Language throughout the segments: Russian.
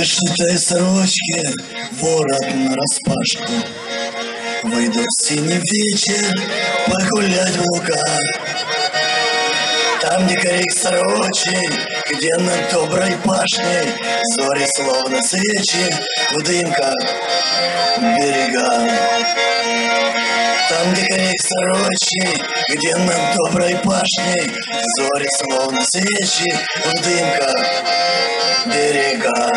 вышитой сорочке, ворот нараспашку. Выйду в синий вечер погулять в луга. Там, где корик сорочей, где над доброй пашней зори словно свечи в дымках берега. Там, где корик сорочей, где над доброй пашней зори словно свечи в дымках берега.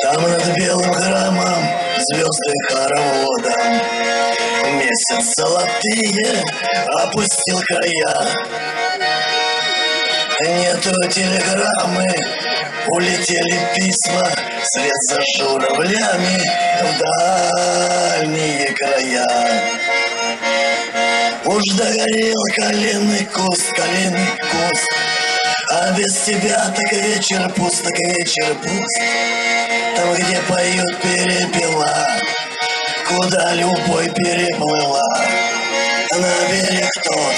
Там над белым храмом звезды хороводом, месяц золотые опустил края. Нету телеграммы, улетели письма вслед за журавлями в дальние края. Уж догорел калинный куст, а без тебя так вечер пуст, так вечер пуст. Там, где поют перепела, куда любовь переплыла, на берег тот,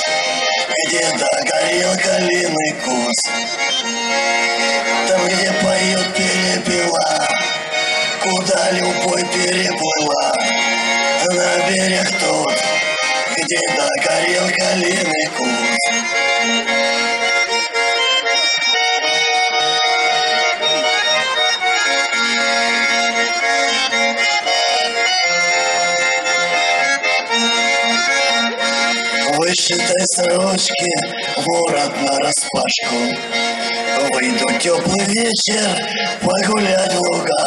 где догорел калиный куст. Там, где поют перепела, куда любовь переплыла, на берег тот, где догорел калиный куст. В вышитой сорочке ворот нараспашку. Выйду теплый вечер погулять в луга.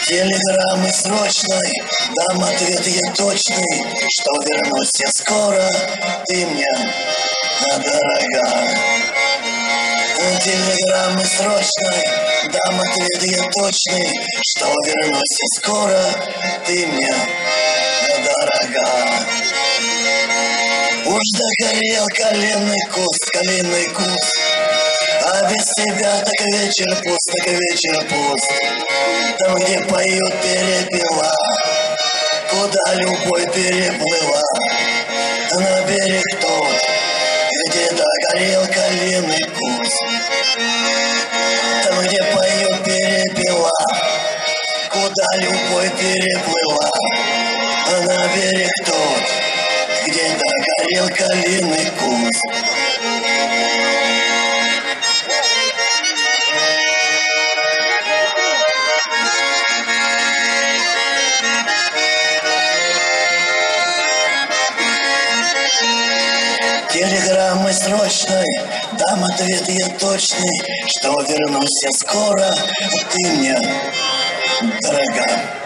Телеграммы срочной дам ответ я точный, что вернусь я скоро, ты мне дорога. Телеграммы срочной дам ответ я точный, что вернусь я скоро, ты мне дорога. Уж догорел калиный куст, а без тебя так вечер пуст, так вечер пуст. Там, где поют перепела, куда любовь переплыла, на берег тот, где догорел калиный куст. Там, где поют перепела, куда любовь переплыла, на берег тот, где догорел калиный куст. Телеграммой срочной дам ответ я точный, что вернусь я скоро, ты мне дорога.